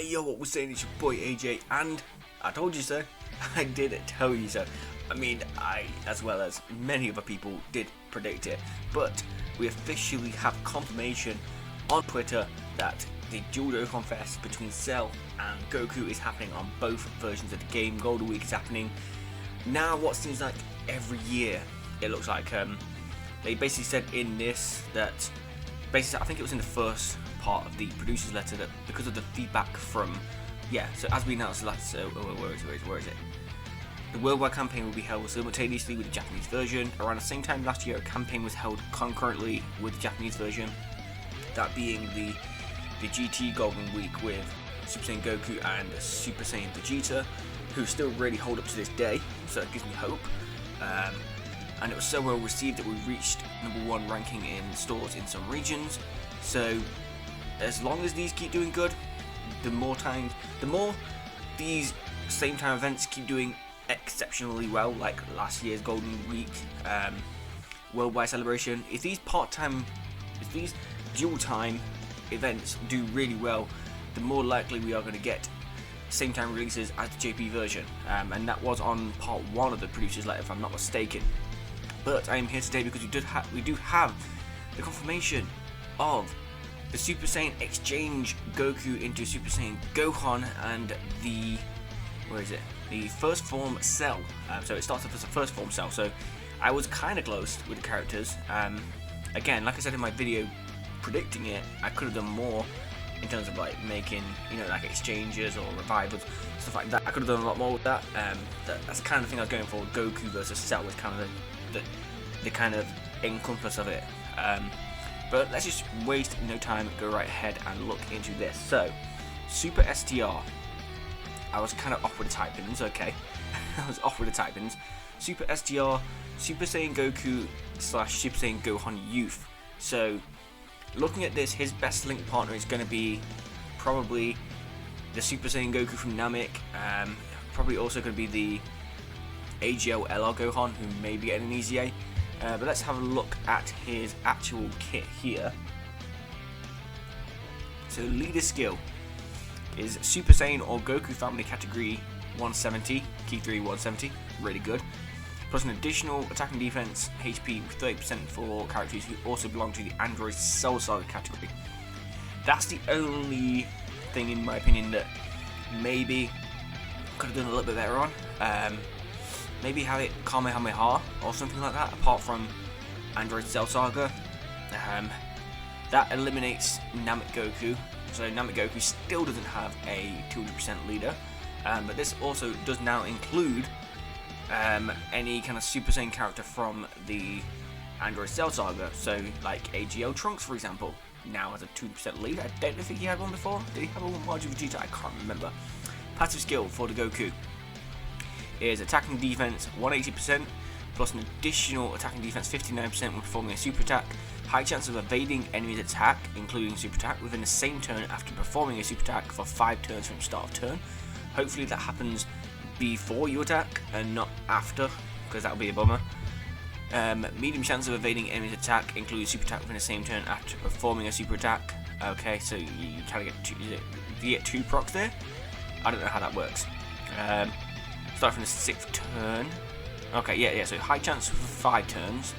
Hey yo, what we're saying is your boy AJ, and I told you so. I did tell you so. I mean, I, as well as many other people, did predict it, but we officially have confirmation on Twitter that the dual Dokkan Fest between Cell and Goku is happening on both versions of the game. Golden Week is happening now. What seems like every year, it looks like they basically said in this that basically, I think it was in the first part of the producer's letter, that because of the feedback from, so as we announced last, where is it? The worldwide campaign will be held simultaneously with the Japanese version. Around the same time last year, a campaign was held concurrently with the Japanese version, that being the GT Golden Week with Super Saiyan Goku and Super Saiyan Vegeta, who still really hold up to this day, so it gives me hope. And it was so well received that we reached #1 ranking in stores in some regions. So as long as these keep doing good, the more these same time events keep doing exceptionally well, like last year's Golden Week worldwide celebration, if these dual time events do really well, the more likely we are going to get same time releases as the JP version, and that was on part 1 of the producer's letter, if I'm not mistaken. But I am here today because we do have the confirmation of the Super Saiyan exchange Goku into Super Saiyan Gohan and the first form Cell. So it starts off as a first form Cell. So I was kind of close with the characters. Again, like I said in my video predicting it, I could have done more in terms of like making, like exchanges or revivals, stuff like that. I could have done a lot more with that. That's the kind of thing I was going for. Goku versus Cell was kind of the kind of encompass of it. But let's just waste no time, go right ahead and look into this. So, Super STR. I was kind of off with the typings, okay. I was off with the typings. Super STR, Super Saiyan Goku / Super Saiyan Gohan Youth. So, looking at this, his best link partner is going to be probably the Super Saiyan Goku from Namek. Probably also going to be the AJ-LR Gohan, who may be getting an EZA. But let's have a look at his actual kit here. So leader skill is Super Saiyan or Goku family category 170, key 3 170, really good. Plus an additional attack and defense HP with 30% for characters who also belong to the Android Cell Saga category. That's the only thing in my opinion that maybe could have done a little bit better on. Maybe have it Kamehameha or something like that, apart from Android Cell Saga. That eliminates Namek Goku, so Namek Goku still doesn't have a 200% leader, but this also does now include any kind of Super Saiyan character from the Android Cell Saga, so like AGO Trunks, for example, now has a 2% leader. I don't think he had one before. Did he have one with Vegeta? I can't remember. Passive skill for the Goku is attacking defense 180%, plus an additional attacking defense 59% when performing a super attack. High chance of evading enemy's attack, including super attack, within the same turn after performing a super attack for 5 turns from start of turn. Hopefully that happens before you attack and not after, because that would be a bummer. Medium chance of evading enemy's attack, including super attack within the same turn after performing a super attack. Okay, so you kind of get 2 procs there. I don't know how that works. Start from the 6th turn. Okay, yeah. So high chance for 5 turns,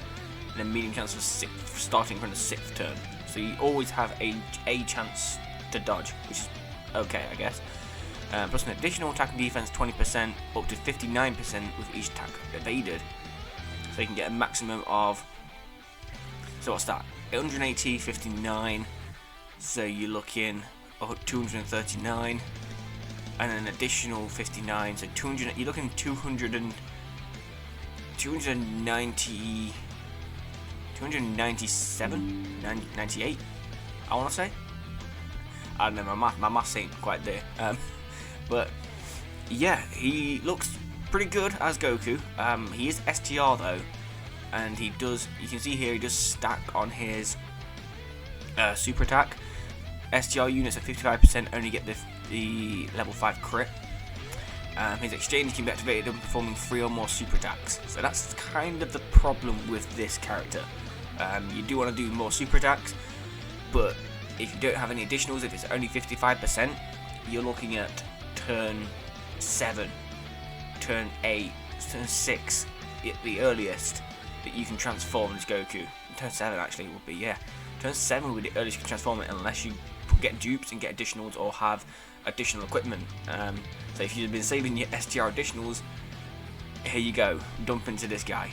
and then medium chance for starting from the 6th turn. So you always have a chance to dodge, which is okay, I guess. Plus an additional attack and defense 20%, up to 59% with each attack evaded. So you can get a maximum of. So what's that? 180, 59. So you're looking 239. And an additional 59, so 200. You're looking 297, 98. I want to say. I don't know. My maths ain't quite there. But yeah, he looks pretty good as Goku. He is STR though, and he does. You can see here he does stack on his super attack. STR units at 55% only get the level 5 crit. His exchange can be activated when performing 3 or more super attacks. So that's kind of the problem with this character. You do want to do more super attacks, but if you don't have any additionals, if it's only 55%, you're looking at turn 7, turn 8, turn 6 at the earliest that you can transform into Goku. Turn 7 actually would be, yeah. Turn 7 would be the earliest you can transform it, unless you get dupes and get additionals or have additional equipment. So if you've been saving your STR additionals, here you go, dump into this guy.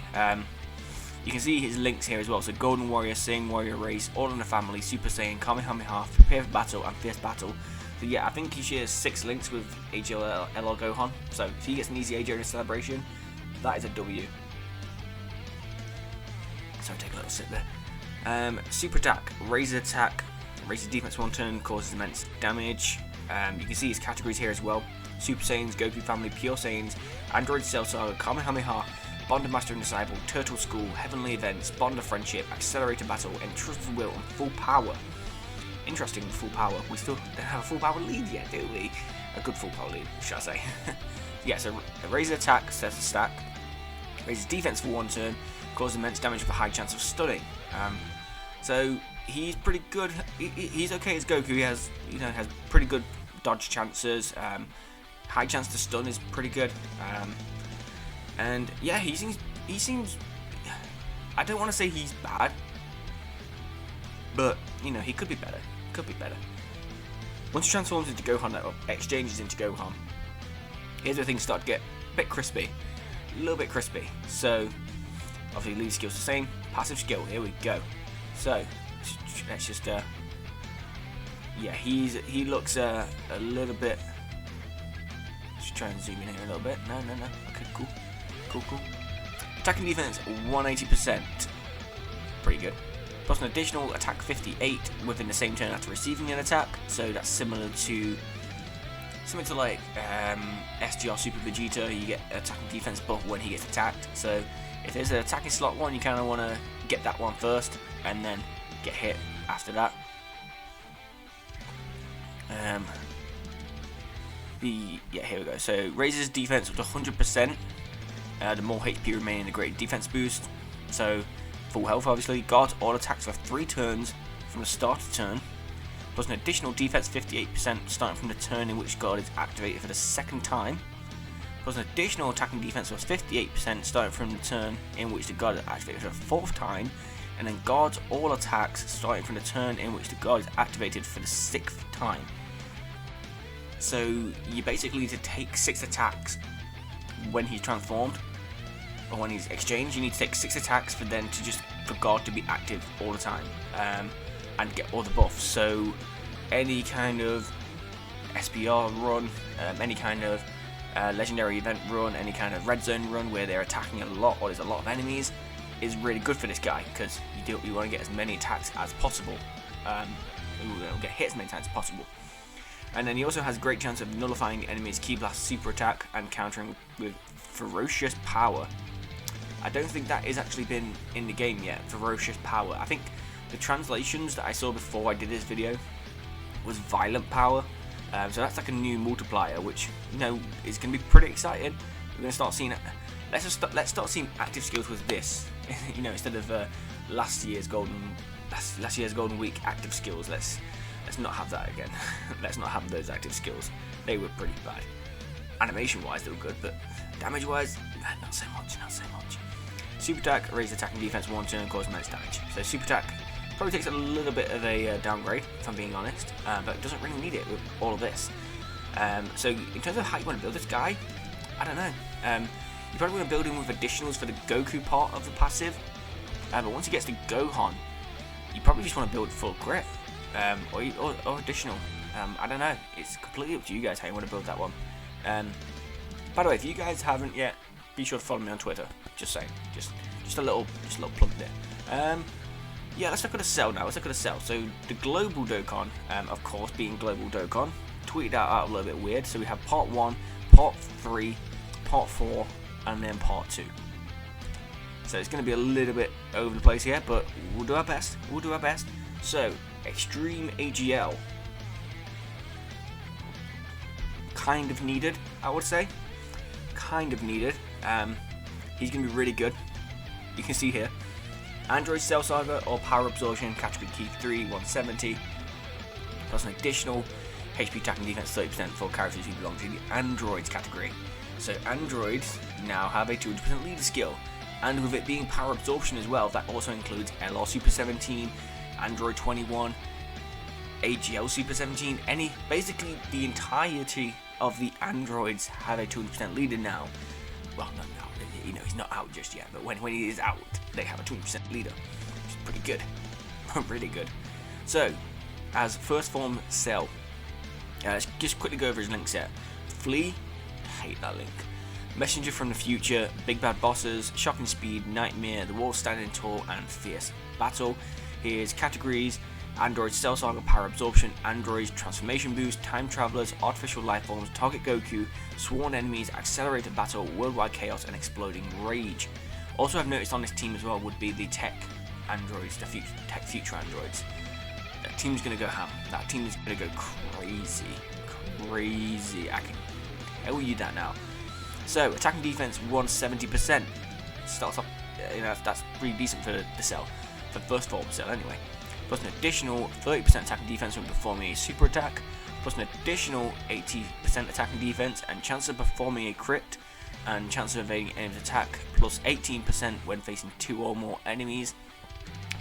You can see his links here as well. So Golden Warrior, Saiyan Warrior Race, All in the Family, Super Saiyan, Kamehameha, Prepare for Battle, and Fierce Battle. So yeah, I think he shares 6 links with AJ-LL Gohan. So if he gets an easy AJ in a celebration, that is a W. So take a little sip there. Super Attack, Razor Attack, raises defense 1 turn, causes immense damage. You can see his categories here as well. Super Saiyans, Goku Family, Pure Saiyans, Android Cell Saga, Kamehameha, Bond of Master and Disciple, Turtle School, Heavenly Events, Bond of Friendship, Accelerator Battle, Entrusted Will, and Full Power. Interesting, full power. We still don't have a full power lead yet, do we? A good full power lead, should I say. Yeah, so Razor Attack sets a stack, raises defense for 1 turn, causes immense damage with a high chance of stunning. So he's pretty good. He's okay as Goku. He has, has pretty good dodge chances. High chance to stun is pretty good. And yeah, he seems. I don't want to say he's bad, but he could be better. Once he transforms into Gohan, or exchanges into Gohan, here's where things start to get a bit crispy, a little bit crispy. So obviously lead skill's the same. Passive skill. Here we go. So let's just yeah, he looks a little bit. Let's try and zoom in here a little bit. No. Okay, cool. Attacking defense 180%. Pretty good. Plus an additional attack 58 within the same turn after receiving an attack. So that's similar to like SGR Super Vegeta. You get attacking defense buff when he gets attacked. So if there's an attacking slot 1, you kind of want to get that one first and then get hit after that. Yeah, here we go. So raises defense up to 100%. The more HP remaining, the greater defense boost. So full health, obviously. Guards all attacks for 3 turns from the start of the turn, plus an additional defense 58% starting from the turn in which guard is activated for the 2nd time, plus an additional attacking defense of 58% starting from the turn in which the guard is activated for the 4th time, and then guards all attacks starting from the turn in which the guard is activated for the 6th time. So you basically need to take 6 attacks when he's transformed, or when he's exchanged. You need to take 6 attacks for guard to be active all the time, and get all the buffs. So any kind of SPR run, any kind of legendary event run, any kind of red zone run where they're attacking a lot or there's a lot of enemies is really good for this guy, because you want to get as many attacks as possible. Get hit as many times as possible. And then he also has a great chance of nullifying enemies' Ki Blast super attack and countering with Ferocious Power. I don't think that has actually been in the game yet, Ferocious Power. I think the translations that I saw before I did this video was Violent Power. So that's like a new multiplier, which is going to be pretty exciting. We're going to start seeing. Let's start seeing active skills with this. Instead of last year's Golden Week active skills. Let's not have that again. Let's not have those active skills. They were pretty bad. Animation wise, they were good, but damage wise, not so much. Super Attack raises attack and defense 1 turn and causes immense damage. So Super Attack probably takes a little bit of a downgrade, if I'm being honest, but doesn't really need it with all of this. So in terms of how you want to build this guy, I don't know. You probably want to build him with additionals for the Goku part of the passive, but once he gets to Gohan, you probably just want to build full grip, or additional. I don't know. It's completely up to you guys how you want to build that one. By the way, if you guys haven't yet, be sure to follow me on Twitter. Just saying, just a little plug there. Yeah, let's look at a cell now. So the global Dokkan, of course, being global Dokkan, tweeted that out a little bit weird. So we have part 1, part 3, part 4, and then part 2. So it's going to be a little bit over the place here, but we'll do our best. So Extreme AGL, kind of needed, I would say. He's going to be really good. You can see here, Android Cell Saga or Power Absorption, category Key 3, 170, plus an additional HP attack and defense 30% for characters who belong to the androids category. So androids now have a 200% leader skill, and with it being power absorption as well, that also includes LR Super 17, Android 21, AGL Super 17, basically the entirety of the androids have a 200% leader now. Well, no, he's not out just yet, but when he is out, they have a 200% leader, which is pretty good, really good. So, as first form Cell, let's just quickly go over his link set. Flea, hate that link. Messenger from the Future, Big Bad Bosses, Shocking Speed, Nightmare, The Wall Standing Tall, and Fierce Battle. Here's categories: Androids, Cell Saga, Power Absorption, Androids, Transformation Boost, Time Travelers, Artificial Life Forms, Target Goku, Sworn Enemies, Accelerated Battle, Worldwide Chaos, and Exploding Rage. Also, I've noticed on this team as well would be the Tech Androids, the Tech Future Androids. That team's gonna go ham. That team is gonna go crazy. I can tell you that now. So, attack and defense 170%. Starts off, that's pretty decent for the Cell, for first form Cell anyway. Plus an additional 30% attack and defense when performing a super attack, plus an additional 80% attack and defense, and chance of performing a crit, and chance of evading enemy's attack, plus 18% when facing 2 or more enemies,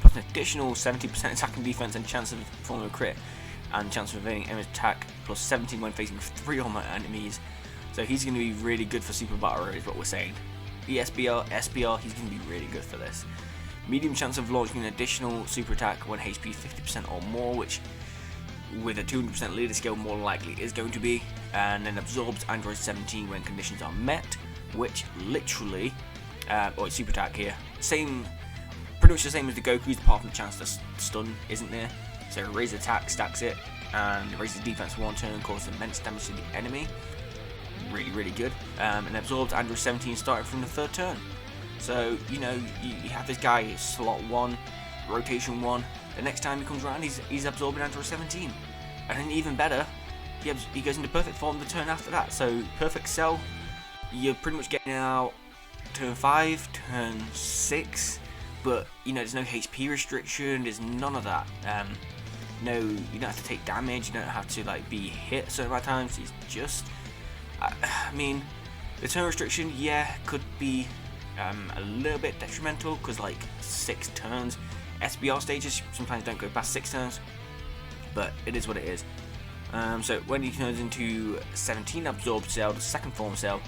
plus an additional 70% attack and defense, and chance of performing a crit, and chance of evading enemy's attack, plus 17 when facing 3 or more enemies. So he's going to be really good for Super Battle Road, is what we're saying. ESBR, SBR, he's going to be really good for this. Medium chance of launching an additional super attack when HP 50% or more, which with a 200% leader skill more likely is going to be, and then absorbs Android 17 when conditions are met, which literally, or it's super attack here, pretty much the same as the Goku's, apart from the chance to stun isn't there. So raise attack, stacks it, and raises defense for 1 turn, causes immense damage to the enemy. Really good. And absorbs Android 17 starting from the 3rd turn. So, you have this guy slot 1, rotation 1. The next time he comes around, he's absorbing Android 17. And then even better, he goes into perfect form the turn after that. So, perfect Cell, you're pretty much getting out turn 5, turn 6. But, there's no HP restriction, there's none of that. No, you don't have to take damage, you don't have to, be hit a certain amount of times. He's just... I mean, the turn restriction, could be a little bit detrimental, because 6 turns, SBR stages sometimes don't go past 6 turns, but it is what it is. So when he turns into 17 absorbed Cell, the second form Cell,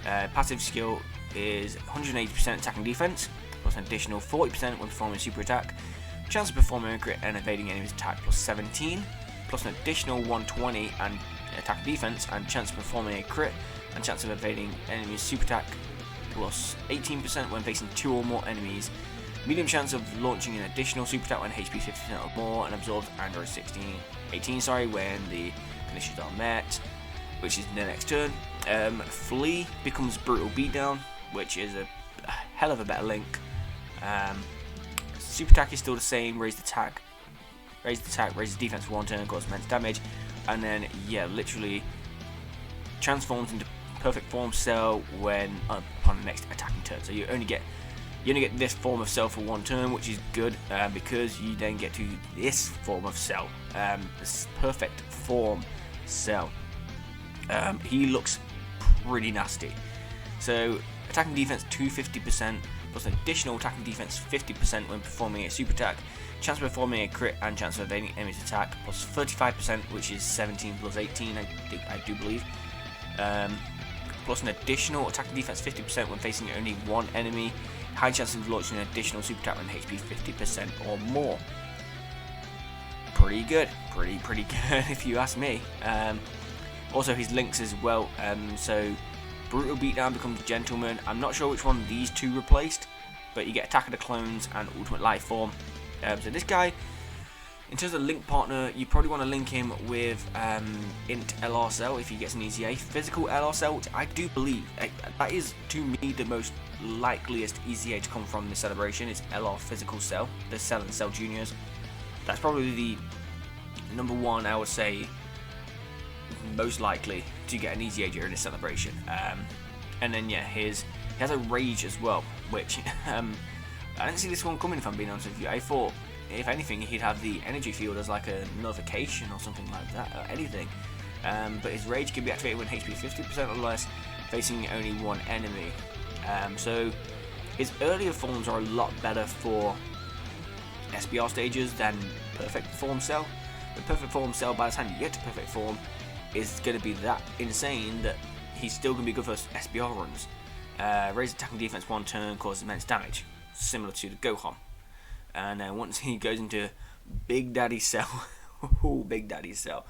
passive skill is 180% attack and defense, plus an additional 40% when performing a super attack, chance of performing a crit and evading enemy's attack plus 17, plus an additional 120 and attack and defense, and chance of performing a crit, and chance of evading enemy's super attack plus 18% when facing 2 or more enemies. Medium chance of launching an additional super attack when HP 50% or more, and absorbs Android 18 when the conditions are met, which is the next turn. Flea becomes Brutal Beatdown, which is a hell of a better link. Super attack is still the same, raised attack, raises defense for 1 turn, causes immense damage, and then literally transforms into perfect form Cell when upon the next attacking turn. So you only get this form of Cell for 1 turn, which is good, because you then get to this form of Cell, this perfect form Cell. He looks pretty nasty. So attack and defense 250%, plus an additional attack and defense 50% when performing a super attack, chance of performing a crit, and chance of evading enemy's attack plus 35%, which is 17 plus 18, I do believe. Plus an additional attack and defense 50% when facing only 1 enemy, high chance of launching an additional super attack when HP 50% or more. Pretty good, pretty good if you ask me. Also his links as well, so Brutal Beatdown becomes Gentleman. I'm not sure which one these 2 replaced, but you get Attack of the Clones and Ultimate Life Form. So this guy, in terms of link partner, you probably want to link him with Int LR Cell if he gets an EZA. Physical LR Cell, which I do believe, that is to me the most likeliest EZA to come from this celebration, is LR Physical Cell, the Cell and Cell Juniors. That's probably the number 1, I would say, most likely to get an EZA during this celebration. And then he has a Rage as well, which I didn't see this one coming, if I'm being honest with you. I thought if anything, he'd have the energy field as like a notification or something like that, or anything. But his rage can be activated when HP 50% or less, facing only one enemy. So his earlier forms are a lot better for SBR stages than Perfect Form Cell. The Perfect Form Cell, by the time you get to Perfect Form, is going to be that insane that he's still going to be good for SBR runs. Raised attack and defense 1 turn, causes immense damage, similar to the Gohan. And once he goes into Big Daddy Cell, Big Daddy Cell.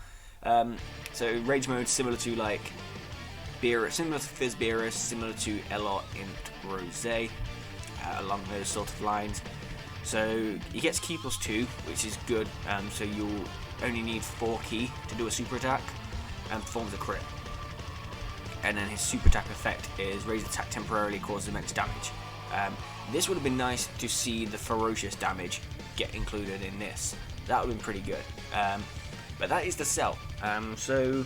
So rage mode similar to like Beerus, similar to Fizz Beerus, similar to Elot in Rose, along those sort of lines. So he gets Ki +2, which is good. So you'll only need 4 Ki to do a super attack, and performs a crit. And then his super attack effect is raise attack temporarily, causes immense damage. This would have been nice to see the ferocious damage get included in this. That would have been pretty good. But that is the Cell. So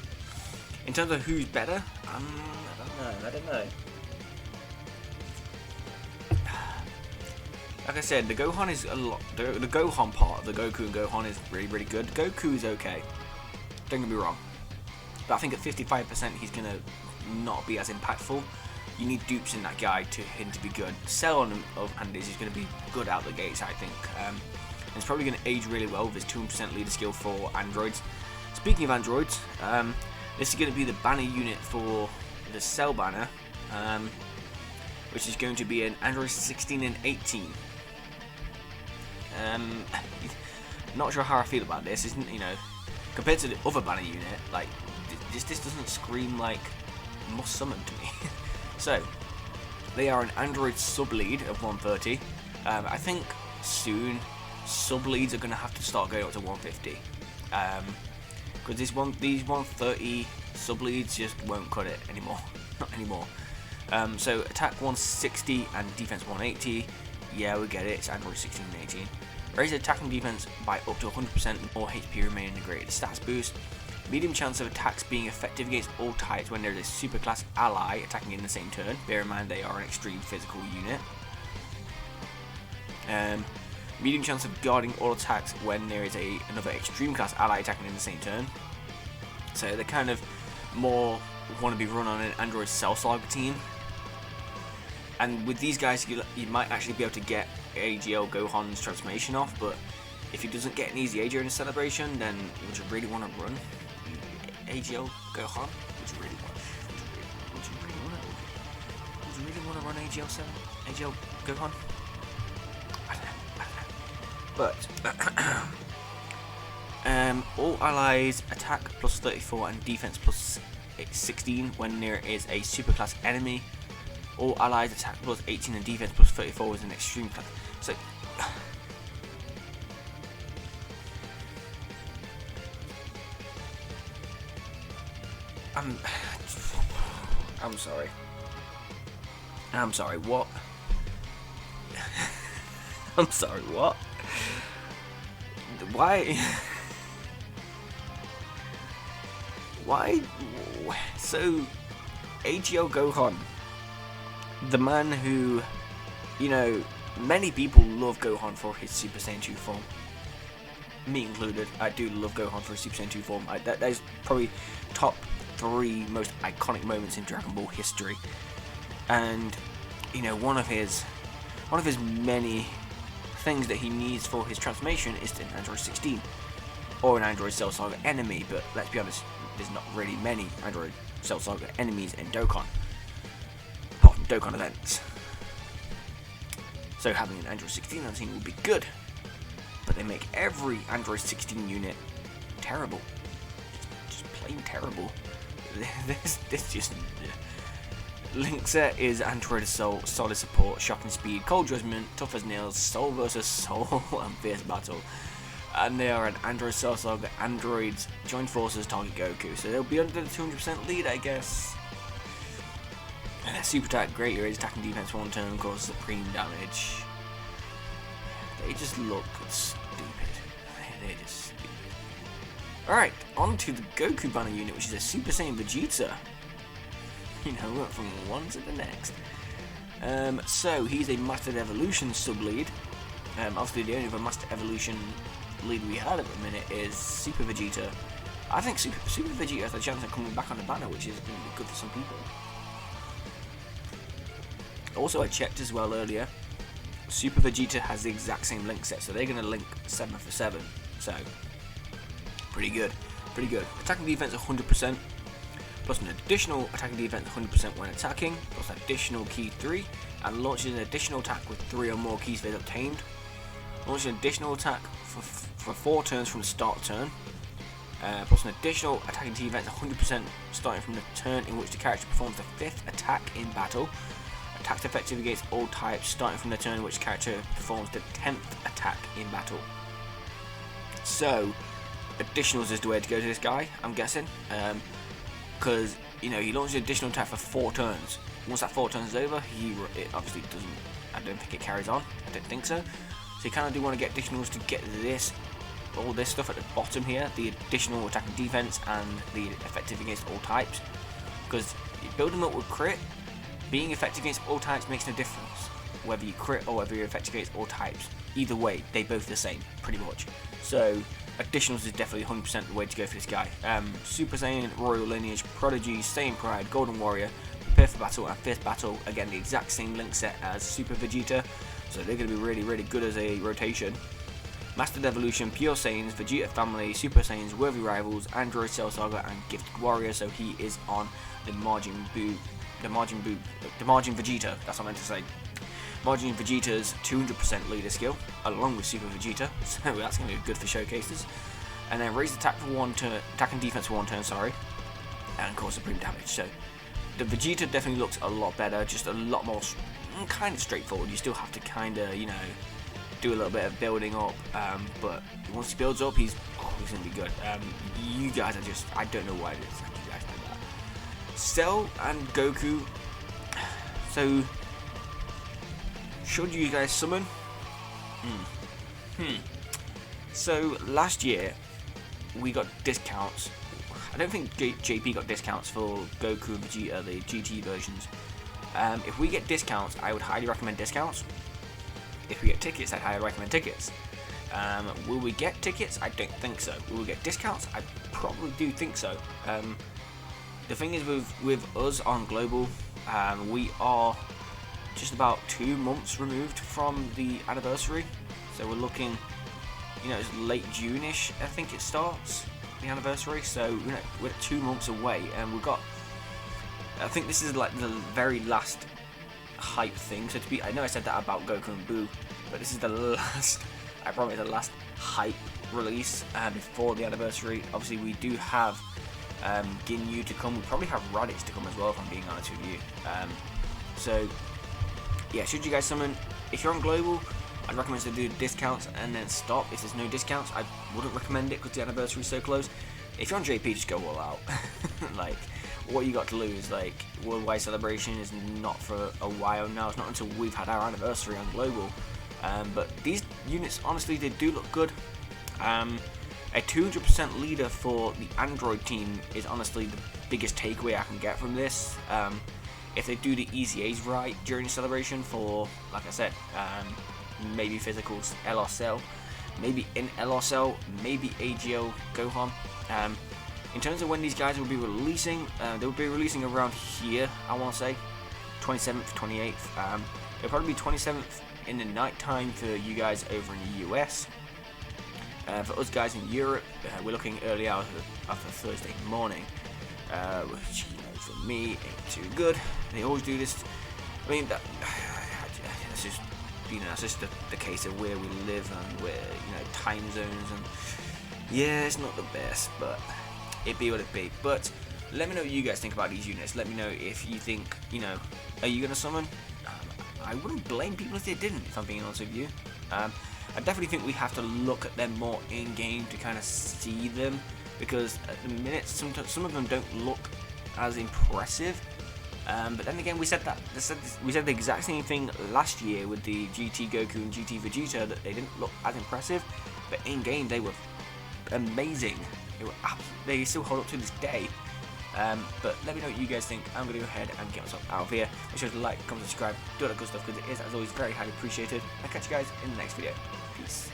in terms of who's better, I don't know. Like I said, the Gohan is a lot. The Gohan part of the Goku and Gohan is really good. Goku is okay. Don't get me wrong. But I think at 55% he's gonna not be as impactful. You need dupes in that guy to him to be good. Cell on of hand is going to be good out the gates, I think. And it's probably going to age really well with his 200% leader skill for androids. Speaking of androids, this is going to be the banner unit for the Cell banner, which is going to be an Android 16 and 18. Not sure how I feel about this. Isn't, you know, compared to the other banner unit, like this doesn't scream like must summon to me. So they are an Android sub lead of 130. I think soon sub leads are going to have to start going up to 150, because these 130 sub leads just won't cut it anymore. Not anymore. So attack 160 and defense 180. Yeah, we get it. It's Android 16 and 18. Raise attack and defense by up to 100% with more HP remaining in the greater stats boost. Medium chance of attacks being effective against all types when there is a superclass ally attacking in the same turn. Bear in mind they are an extreme physical unit. Medium chance of guarding all attacks when there is another extreme class ally attacking in the same turn. So they're kind of more want to be run on an Android Cell Saga team. And with these guys, you might actually be able to get AGL Gohan's transformation off, but if he doesn't get an easy A during the celebration, then would you really want to run AGL Gohan? Would you really want to run AGL Gohan? I don't know. But all allies attack plus 34 and defense plus 16 when there is a superclass enemy. All allies attack plus 18 and defense plus 34 with an extreme class. So I'm sorry. What? I'm sorry. What? Why? Why? So, AGL Gohan, the man who, you know, many people love Gohan for his Super Saiyan 2 form. Me included. I do love Gohan for his Super Saiyan 2 form. That is probably top 3 most iconic moments in Dragon Ball history. And, you know, one of his many things that he needs for his transformation is an Android 16 or an Android Cell Saga enemy. But let's be honest, there's not really many Android Cell Saga enemies in Dokkan, apart from Dokkan events. So having an Android 16 on the team would be good, but they make every Android 16 unit terrible, just plain terrible. This just Link set is Android Assault, solid support, shocking speed, cold judgment, tough as nails, soul versus soul, and fierce battle. And they are an Android Cell Saga androids join forces target Goku, so they'll be under the 200% lead, I guess. And their super attack greatly raises attack and defense 1 turn, causes supreme damage. They just look stupid. They're just stupid. Alright, on to the Goku banner unit, which is a Super Saiyan Vegeta. You know, went from one to the next. So he's a Mastered Evolution sub-lead. Obviously, the only other Master Evolution lead we had at the minute is Super Vegeta. I think Super Vegeta has a chance of coming back on the banner, which is going to be good for some people. Also, I checked as well earlier. Super Vegeta has the exact same link set, so they're going to link 7 for 7. So, pretty good. Pretty good. Attacking defense 100%, plus an additional attacking defense 100% when attacking, plus additional key 3, and launches an additional attack with 3 or more key phase obtained. Launches an additional attack for 4 turns from the start turn. Plus an additional attacking defense 100% starting from the turn in which the character performs the 5th attack in battle. Attacks effective against all types starting from the turn in which the character performs the 10th attack in battle. So, additionals is the way to go to this guy, I'm guessing. Because, you know, he launches an additional attack for 4 turns. Once that 4 turns is over, it obviously doesn't, I don't think it carries on. I don't think so. So you kind of do want to get additionals to get this, all this stuff at the bottom here, the additional attack and defense and the effective against all types. Because you build them up with crit, being effective against all types makes no difference. Whether you crit or whether you're effective against all types. Either way, they both the same, pretty much. So, additionals is definitely 100% the way to go for this guy. Super Saiyan, Royal Lineage, Prodigy, Saiyan Pride, Golden Warrior, Prepare for Battle, and Fifth Battle. Again, the exact same link set as Super Vegeta, so they're going to be really, really good as a rotation. Mastered Evolution, Pure Saiyans, Vegeta Family, Super Saiyans, Worthy Rivals, Android Cell Saga, and Gifted Warrior. So he is on the Majin Vegeta. That's what I meant to say. Majin Vegeta's 200% leader skill, along with Super Vegeta, so that's going to be good for showcases. And then raise attack for 1 turn, attack and defense for 1 turn, sorry, and cause supreme damage. So the Vegeta definitely looks a lot better, just a lot more kind of straightforward. You still have to kind of, you know, do a little bit of building up, but once he builds up, he's going to be good. You guys are just, I don't know why it is like you guys like that. Cell and Goku, so should you guys summon? So last year we got discounts. I don't think JP got discounts for Goku and Vegeta, the GT versions. If we get discounts, I would highly recommend discounts. If we get tickets, I'd highly recommend tickets. Will we get tickets? I don't think so. Will we get discounts? I probably do think so. The thing is with us on Global, we are just about 2 months removed from the anniversary, so we're looking, you know, it's late June-ish, I think it starts, the anniversary, so you know, we're 2 months away, and we've got, I think this is like the very last hype thing, so to be, I know I said that about Goku and Boo, but this is the last, I promise, the last hype release before the anniversary. Obviously we do have Ginyu to come, we probably have Raditz to come as well, if I'm being honest with you. So yeah, should you guys summon, if you're on Global, I'd recommend to do discounts and then stop. If there's no discounts, I wouldn't recommend it because the anniversary is so close. If you're on JP, just go all out. Like, what you got to lose? Like, Worldwide Celebration is not for a while now. It's not until we've had our anniversary on Global. But these units, honestly, they do look good. A 200% leader for the Android team is honestly the biggest takeaway I can get from this. If they do the EZAs right during the celebration for, like I said, maybe physicals, LRCell, maybe in LRCell, maybe AGL Gohan. In terms of when these guys will be releasing, they will be releasing around here, I want to say, 27th, 28th. It'll probably be 27th in the night time for you guys over in the US. For us guys in Europe, we're looking early hours of the Thursday morning, which, you know, for me ain't too good. They always do this. I mean, that's just, you know, that's just the case of where we live and where, you know, time zones, and yeah, it's not the best, but it be what it be. But let me know what you guys think about these units. Let me know if you think, you know, are you gonna summon? I wouldn't blame people if they didn't, if I'm being honest with you. I definitely think we have to look at them more in game to kind of see them, because at the minute some of them don't look as impressive. But then again, we said the exact same thing last year with the GT Goku and GT Vegeta, that they didn't look as impressive, but in game they were amazing. They still hold up to this day. But let me know what you guys think. I'm going to go ahead and get myself out of here. Make sure to like, comment, subscribe, do all that good stuff because it is, as always, very highly appreciated. I'll catch you guys in the next video. Peace.